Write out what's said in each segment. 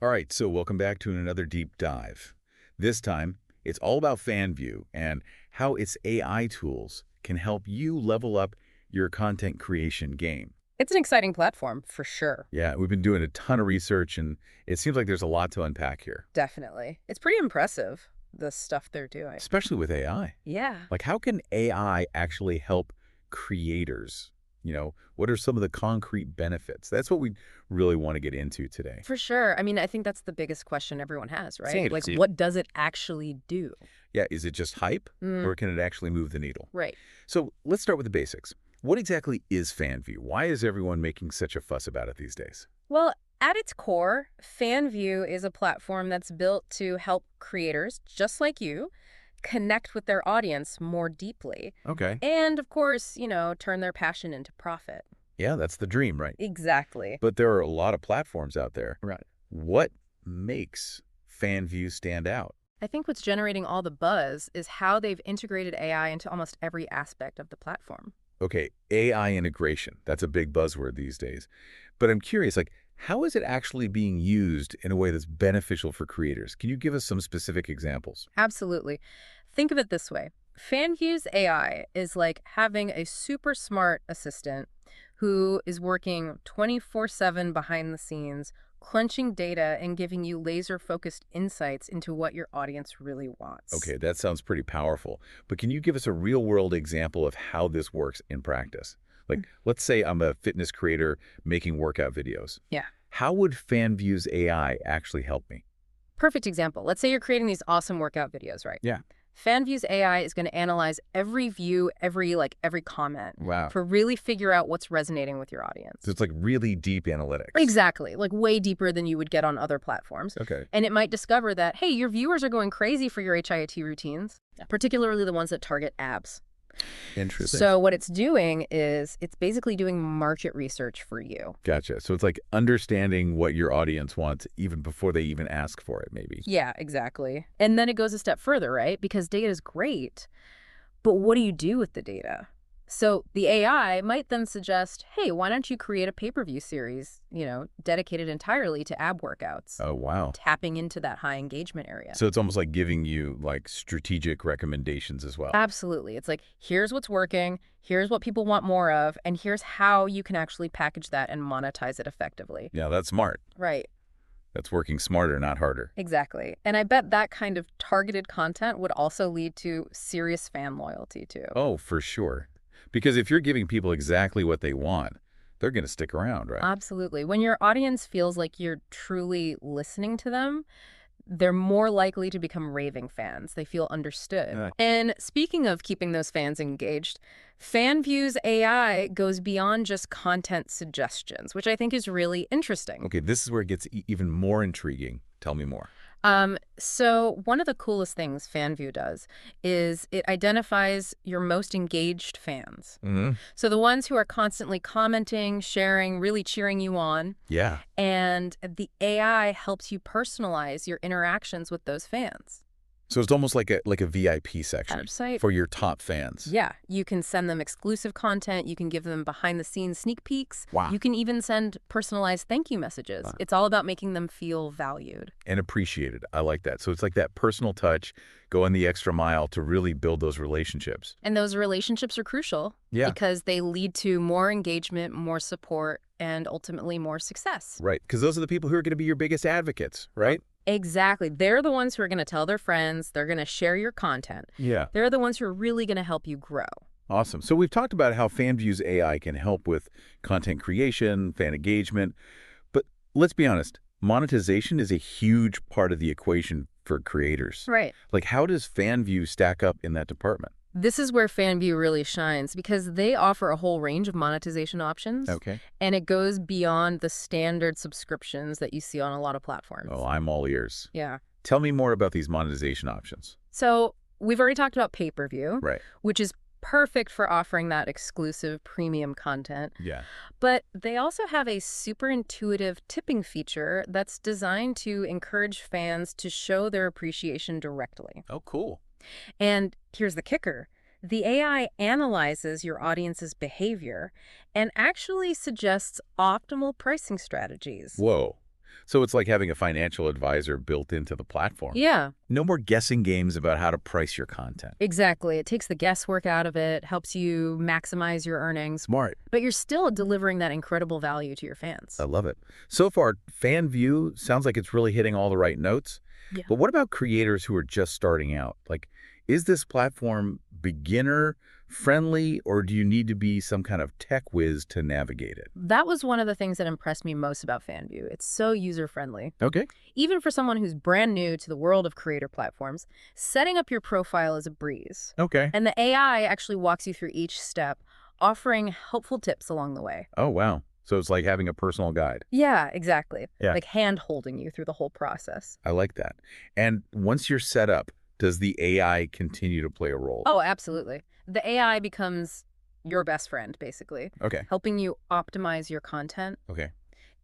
All right, so welcome back to another deep dive. This time, it's all about Fanvue and how its AI tools can help you level up your content creation game. It's an exciting platform, for sure. Yeah, we've been doing a ton of research, and it seems like there's a lot to unpack here, Definitely. It's pretty impressive, the stuff they're doing. especially with AI. Yeah. Like, how can AI actually help creators? What are some of the concrete benefits? That's what we really want to get into today. For sure. I mean, I think that's the biggest question everyone has, right? Same. Like, what does it actually do? Yeah, is it just hype, Mm, or can it actually move the needle? right. So let's start with the basics. What exactly is Fanvue? Why is everyone making such a fuss about it these days? Well, at its core, Fanvue is a platform that's built to help creators, just like you, connect with their audience more deeply. Okay. And, of course, turn their passion into profit. Yeah, that's the dream, right? Exactly. But there are a lot of platforms out there. Right. What makes Fanvue stand out? I think what's generating all the buzz is how they've integrated AI into almost every aspect of the platform. Okay, AI integration. That's a big buzzword these days. But I'm curious, how is it actually being used in a way that's beneficial for creators? Can you give us some specific examples? Absolutely. Think of it this way. FanVue's AI is like having a super smart assistant who is working 24/7 behind the scenes, crunching data and giving you laser-focused insights into what your audience really wants. Okay, that sounds pretty powerful. But can you give us a real-world example of how this works in practice? Let's say I'm a fitness creator making workout videos. Yeah. How would FanVue's AI actually help me? Perfect example. Let's say you're creating these awesome workout videos, right? Yeah. FanVue's AI is going to analyze every view, every comment Wow. to really figure out what's resonating with your audience. So it's like really deep analytics. Exactly, like way deeper than you would get on other platforms. Okay. And it might discover that, hey, your viewers are going crazy for your HIIT routines, particularly the ones that target abs. Interesting. So what it's doing is it's basically doing market research for you. Gotcha. So it's like understanding what your audience wants even before they even ask for it, maybe. Yeah, exactly. And then it goes a step further, right? Because data is great, but what do you do with the data? So the AI might then suggest, hey, why don't you create a pay-per-view series, dedicated entirely to ab workouts, Oh, wow. tapping into that high engagement area. So it's almost like giving you strategic recommendations as well. Absolutely. It's like, here's what's working, here's what people want more of, and here's how you can actually package that and monetize it effectively. Yeah, that's smart. Right. That's working smarter, not harder. Exactly. And I bet that kind of targeted content would also lead to serious fan loyalty, too. Oh, for sure. Because if you're giving people exactly what they want, they're going to stick around, right? Absolutely. When your audience feels like you're truly listening to them, they're more likely to become raving fans. They feel understood. And speaking of keeping those fans engaged, FanVue's AI goes beyond just content suggestions, which I think is really interesting. Okay, this is where it gets even more intriguing. Tell me more. So one of the coolest things FanVue does is it identifies your most engaged fans. Mm-hmm. So the ones who are constantly commenting, sharing, really cheering you on. Yeah. And the AI helps you personalize your interactions with those fans. So it's almost like a VIP section Website. for your top fans. Yeah, you can send them exclusive content. You can give them behind-the-scenes sneak peeks. Wow. You can even send personalized thank you messages. Wow. It's all about making them feel valued. And appreciated. I like that. So it's like that personal touch, going the extra mile to really build those relationships. And those relationships are crucial because they lead to more engagement, more support, and ultimately more success. Right, because those are the people who are going to be your biggest advocates, right? Exactly. They're the ones who are going to tell their friends. They're going to share your content. Yeah. They're the ones who are really going to help you grow. Awesome. So we've talked about how FanVue's AI can help with content creation, fan engagement. But let's be honest, monetization is a huge part of the equation for creators. Right. How does FanVue stack up in that department? This is where FanVue really shines because they offer a whole range of monetization options. Okay. And it goes beyond the standard subscriptions that you see on a lot of platforms. Oh, I'm all ears. Yeah. Tell me more about these monetization options. So we've already talked about pay-per-view, Right. which is perfect for offering that exclusive premium content. Yeah. But they also have a super intuitive tipping feature that's designed to encourage fans to show their appreciation directly. Oh, cool. And here's the kicker. The AI analyzes your audience's behavior and actually suggests optimal pricing strategies. Whoa. So it's like having a financial advisor built into the platform. Yeah, No more guessing games about how to price your content. exactly. It takes the guesswork out of it, helps you maximize your earnings, Smart. but you're still delivering that incredible value to your fans. I love it. So far, Fanvue sounds like it's really hitting all the right notes. Yeah. But what about creators who are just starting out? Like, is this platform beginner friendly, or do you need to be some kind of tech whiz to navigate it? That was one of the things that impressed me most about Fanvue. It's so user-friendly. Okay. Even for someone who's brand new to the world of creator platforms, setting up your profile is a breeze. Okay. And the AI actually walks you through each step, offering helpful tips along the way. Oh, wow. So it's like having a personal guide. Yeah, exactly. Yeah. Like hand-holding you through the whole process. I like that. And once you're set up, does the AI continue to play a role? Oh, absolutely. The AI becomes your best friend, basically, Okay. helping you optimize your content, Okay.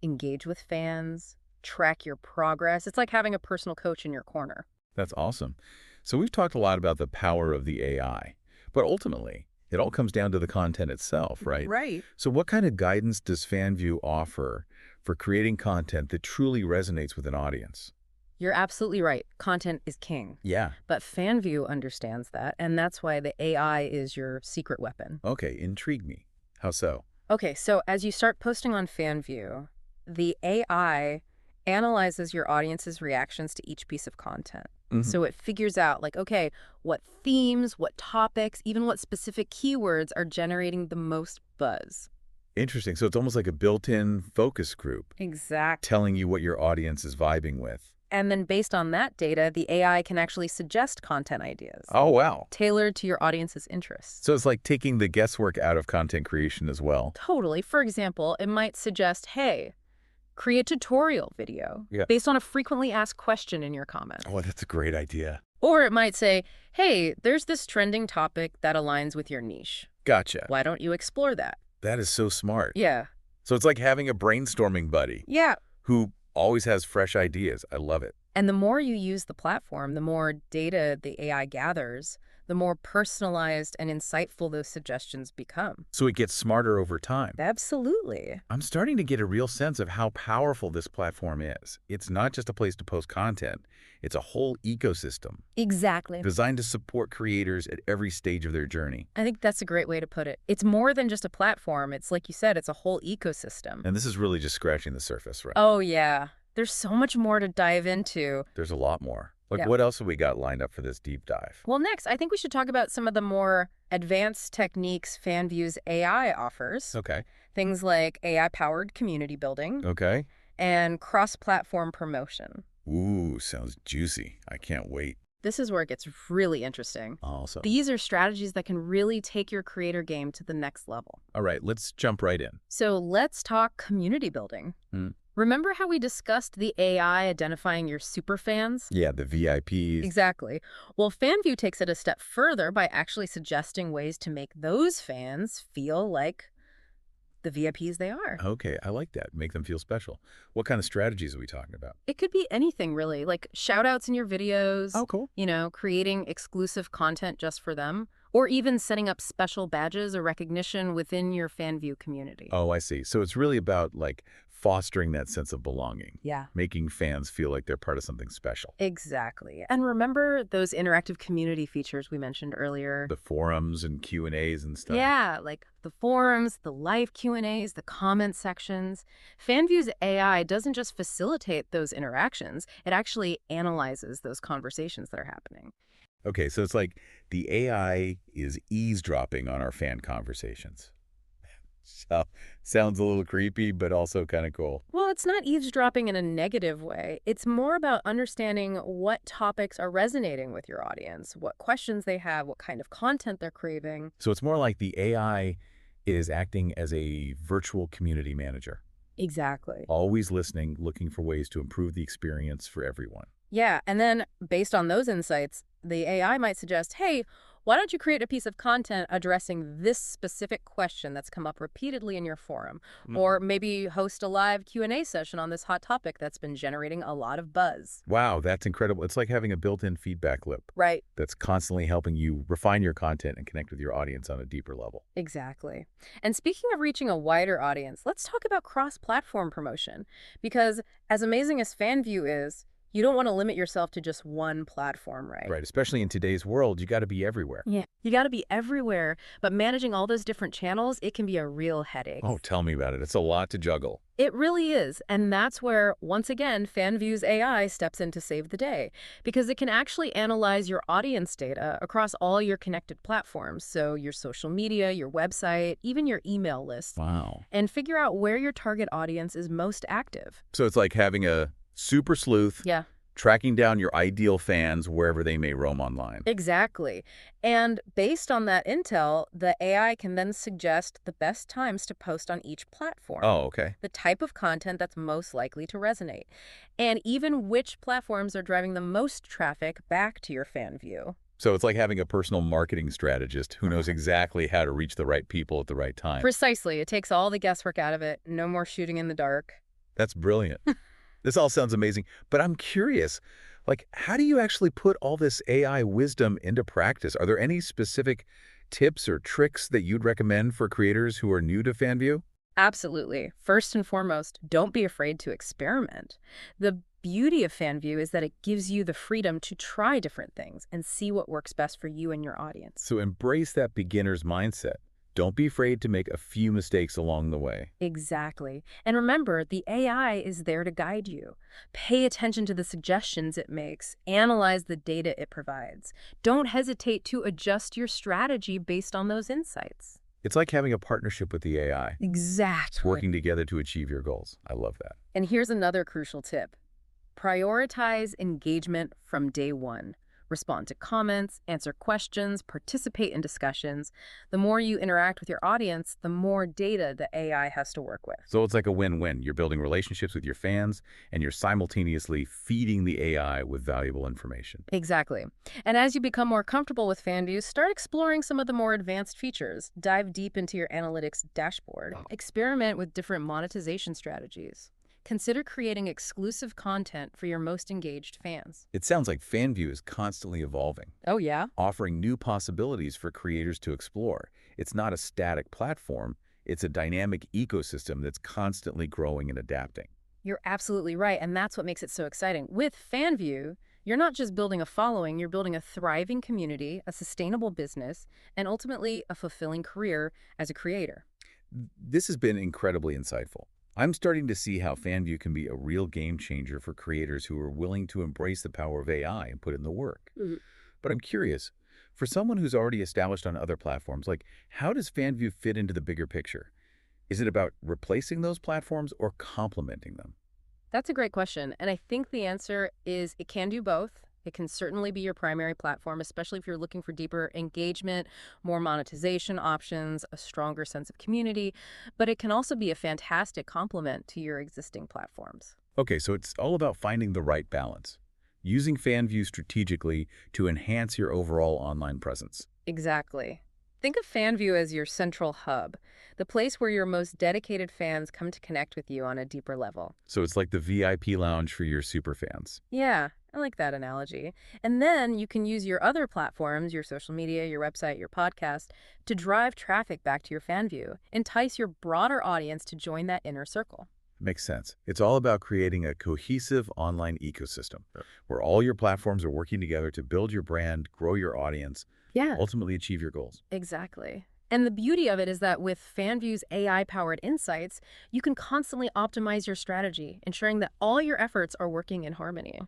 engage with fans, track your progress. It's like having a personal coach in your corner. That's awesome. So we've talked a lot about the power of the AI, but ultimately, it all comes down to the content itself, right? Right. So what kind of guidance does Fanvue offer for creating content that truly resonates with an audience? You're absolutely right. Content is king. Yeah. But Fanvue understands that, and that's why the AI is your secret weapon. Okay, intrigue me. How so? Okay, so as you start posting on Fanvue, the AI analyzes your audience's reactions to each piece of content. So it figures out, like, okay, what themes, what topics, even what specific keywords are generating the most buzz. Interesting. So it's almost like a built-in focus group Exactly. telling you what your audience is vibing with. And then based on that data, the AI can actually suggest content ideas Oh, wow. tailored to your audience's interests. So it's like taking the guesswork out of content creation as well. Totally. For example, it might suggest, hey, create a tutorial video Yeah. based on a frequently asked question in your comments. Oh, that's a great idea. Or it might say, hey, there's this trending topic that aligns with your niche. Gotcha. Why don't you explore that? That is so smart. Yeah. So it's like having a brainstorming buddy Yeah. who always has fresh ideas. I love it. And the more you use the platform, the more data the AI gathers, the more personalized and insightful those suggestions become. So it gets smarter over time. Absolutely. I'm starting to get a real sense of how powerful this platform is. It's not just a place to post content. It's a whole ecosystem Exactly. designed to support creators at every stage of their journey. I think that's a great way to put it. It's more than just a platform. It's like you said, it's a whole ecosystem. And this is really just scratching the surface, right? Oh, yeah. There's so much more to dive into. There's a lot more. Like, Yeah. what else have we got lined up for this deep dive? Well, next, I think we should talk about some of the more advanced techniques Fanvue's AI offers. Okay. Things like AI-powered community building Okay. and cross-platform promotion. Ooh, sounds juicy. I can't wait. This is where it gets really interesting. Awesome. These are strategies that can really take your creator game to the next level. All right, let's jump right in. So let's talk community building. Remember how we discussed the AI identifying your superfans? Yeah, the VIPs. Exactly. Well, Fanvue takes it a step further by actually suggesting ways to make those fans feel like the VIPs they are. Okay, I like that. Make them feel special. What kind of strategies are we talking about? It could be anything, really, like shout-outs in your videos, cool. creating exclusive content just for them, or even setting up special badges or recognition within your Fanvue community. Oh, I see. So it's really about, like, fostering that sense of belonging. Yeah. Making fans feel like they're part of something special. Exactly. And remember those interactive community features we mentioned earlier? The forums and Q&As and stuff. Yeah, like the forums, the live Q&As, the comment sections. Fanvue's AI doesn't just facilitate those interactions, it actually analyzes those conversations that are happening. Okay, so it's like the AI is eavesdropping on our fan conversations. So, sounds a little creepy, but also kind of cool. Well, it's not eavesdropping in a negative way. It's more about understanding what topics are resonating with your audience, what questions they have, what kind of content they're craving. So it's more like the AI is acting as a virtual community manager. Exactly. Always listening, looking for ways to improve the experience for everyone. Yeah, and then based on those insights, the AI might suggest, hey, Why don't you create a piece of content addressing this specific question that's come up repeatedly in your forum? Or maybe host a live Q&A session on this hot topic that's been generating a lot of buzz. Wow, that's incredible. It's like having a built-in feedback loop Right. that's constantly helping you refine your content and connect with your audience on a deeper level. Exactly. And speaking of reaching a wider audience, let's talk about cross-platform promotion. Because as amazing as Fanvue is, you don't want to limit yourself to just one platform, right? Right, especially in today's world, you got to be everywhere. Yeah. You got to be everywhere, but managing all those different channels, it can be a real headache. Oh, tell me about it. It's a lot to juggle. It really is, and that's where, once again, Fanvue's AI steps in to save the day, because it can actually analyze your audience data across all your connected platforms, so your social media, your website, even your email list, Wow. and figure out where your target audience is most active. So it's like having a super sleuth Yeah. tracking down your ideal fans wherever they may roam online. Exactly. And based on that intel, the AI can then suggest the best times to post on each platform. Oh, okay. The type of content that's most likely to resonate, and even which platforms are driving the most traffic back to your fan view. So it's like having a personal marketing strategist who knows exactly how to reach the right people at the right time. Precisely. It takes all the guesswork out of it. No more shooting in the dark. That's brilliant. This all sounds amazing, but I'm curious, like, how do you actually put all this AI wisdom into practice? Are there any specific tips or tricks that you'd recommend for creators who are new to Fanvue? Absolutely. First and foremost, don't be afraid to experiment. The beauty of Fanvue is that it gives you the freedom to try different things and see what works best for you and your audience. So embrace that beginner's mindset. Don't be afraid to make a few mistakes along the way. Exactly. And remember, the AI is there to guide you. Pay attention to the suggestions it makes. Analyze the data it provides. Don't hesitate to adjust your strategy based on those insights. It's like having a partnership with the AI, Exactly. working together to achieve your goals. I love that. And here's another crucial tip. Prioritize engagement from day one. Respond to comments, answer questions, participate in discussions. The more you interact with your audience, the more data the AI has to work with. So it's like a win-win. You're building relationships with your fans, and you're simultaneously feeding the AI with valuable information. Exactly. And as you become more comfortable with Fanvue, start exploring some of the more advanced features. Dive deep into your analytics dashboard. Experiment with different monetization strategies. Consider creating exclusive content for your most engaged fans. It sounds like Fanvue is constantly evolving, Oh, yeah? offering new possibilities for creators to explore. It's not a static platform. It's a dynamic ecosystem that's constantly growing and adapting. You're absolutely right, and that's what makes it so exciting. With Fanvue, you're not just building a following, you're building a thriving community, a sustainable business, and ultimately a fulfilling career as a creator. This has been incredibly insightful. I'm starting to see how Fanvue can be a real game changer for creators who are willing to embrace the power of AI and put in the work. But I'm curious, for someone who's already established on other platforms, like, how does Fanvue fit into the bigger picture? Is it about replacing those platforms or complementing them? That's a great question, and I think the answer is it can do both. It can certainly be your primary platform, especially if you're looking for deeper engagement, more monetization options, a stronger sense of community, but it can also be a fantastic complement to your existing platforms. Okay, so it's all about finding the right balance, using Fanvue strategically to enhance your overall online presence. Exactly. Think of Fanvue as your central hub, the place where your most dedicated fans come to connect with you on a deeper level. So it's like the VIP lounge for your superfans. Yeah, I like that analogy. And then you can use your other platforms, your social media, your website, your podcast, to drive traffic back to your Fanvue, entice your broader audience to join that inner circle. Makes sense. It's all about creating a cohesive online ecosystem where all your platforms are working together to build your brand, grow your audience, Yeah, ultimately achieve your goals. exactly. And the beauty of it is that with Fanvue's AI-powered insights, you can constantly optimize your strategy, ensuring that all your efforts are working in harmony.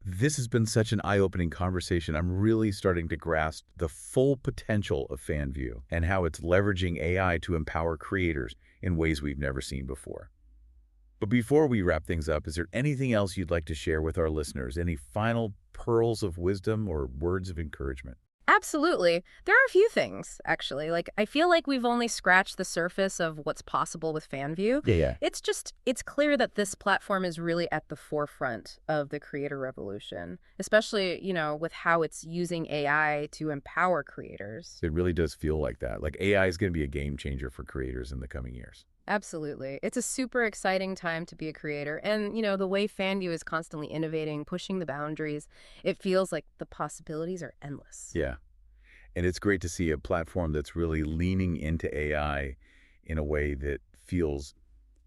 This has been such an eye-opening conversation. I'm really starting to grasp the full potential of Fanvue and how it's leveraging AI to empower creators in ways we've never seen before. But before we wrap things up, is there anything else you'd like to share with our listeners? Any final pearls of wisdom or words of encouragement? Absolutely. There are a few things, actually. Like, I feel like we've only scratched the surface of what's possible with Fanvue. Yeah. It's clear that this platform is really at the forefront of the creator revolution, especially, with how it's using AI to empower creators. It really does feel like that. Like AI is going to be a game changer for creators in the coming years. Absolutely. It's a super exciting time to be a creator. And, the way Fanvue is constantly innovating, pushing the boundaries, it feels like the possibilities are endless. Yeah. And it's great to see a platform that's really leaning into AI in a way that feels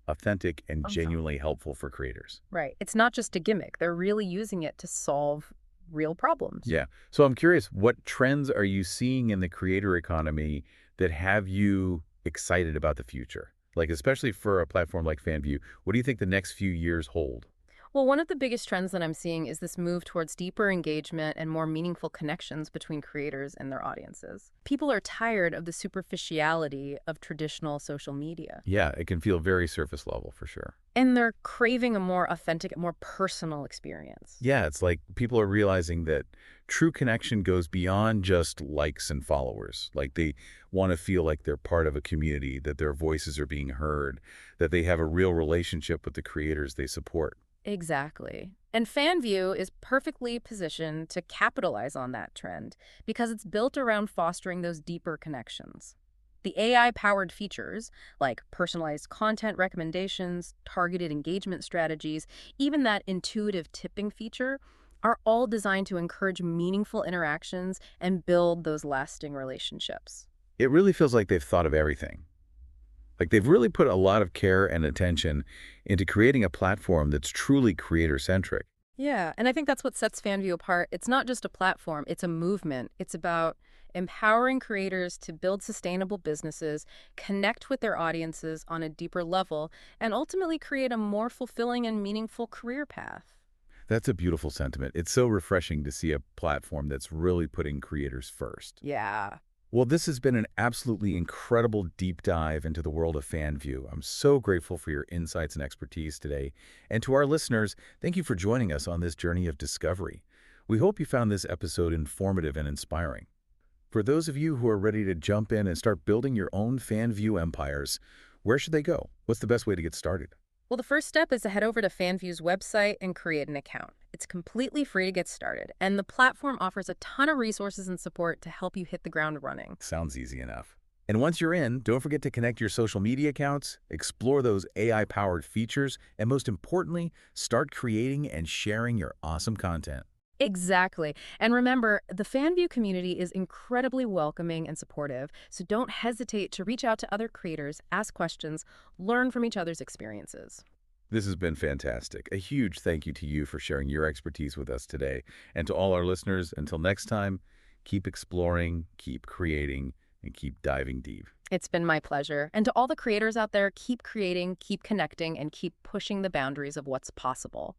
authentic and genuinely helpful for creators. Right. It's not just a gimmick. They're really using it to solve real problems. Yeah. So I'm curious, what trends are you seeing in the creator economy that have you excited about the future? Like, especially for a platform like Fanvue, what do you think the next few years hold? Well, one of the biggest trends that I'm seeing is this move towards deeper engagement and more meaningful connections between creators and their audiences. People are tired of the superficiality of traditional social media, Yeah, it can feel very surface level for sure. and they're craving a more authentic, more personal experience. Yeah, it's like people are realizing that true connection goes beyond just likes and followers. Like they want to feel like they're part of a community, that their voices are being heard, that they have a real relationship with the creators they support. Exactly. And Fanvue is perfectly positioned to capitalize on that trend because it's built around fostering those deeper connections. The AI-powered features, like personalized content recommendations, targeted engagement strategies, even that intuitive tipping feature, are all designed to encourage meaningful interactions and build those lasting relationships. It really feels like they've thought of everything. Like they've really put a lot of care and attention into creating a platform that's truly creator-centric. Yeah, and I think that's what sets Fanvue apart. It's not just a platform, it's a movement. It's about empowering creators to build sustainable businesses, connect with their audiences on a deeper level, and ultimately create a more fulfilling and meaningful career path. That's a beautiful sentiment. It's so refreshing to see a platform that's really putting creators first. Yeah. Well, this has been an absolutely incredible deep dive into the world of Fanvue. I'm so grateful for your insights and expertise today. And to our listeners, thank you for joining us on this journey of discovery. We hope you found this episode informative and inspiring. For those of you who are ready to jump in and start building your own Fanvue empires, where should they go? What's the best way to get started? Well, the first step is to head over to Fanvue's website and create an account. It's completely free to get started, and the platform offers a ton of resources and support to help you hit the ground running. Sounds easy enough. And once you're in, don't forget to connect your social media accounts, explore those AI-powered features, and most importantly, start creating and sharing your awesome content. Exactly. And remember, the Fanvue community is incredibly welcoming and supportive, so don't hesitate to reach out to other creators, ask questions, learn from each other's experiences. This has been fantastic. A huge thank you to you for sharing your expertise with us today. And to all our listeners, until next time, keep exploring, keep creating, and keep diving deep. It's been my pleasure. And to all the creators out there, keep creating, keep connecting, and keep pushing the boundaries of what's possible.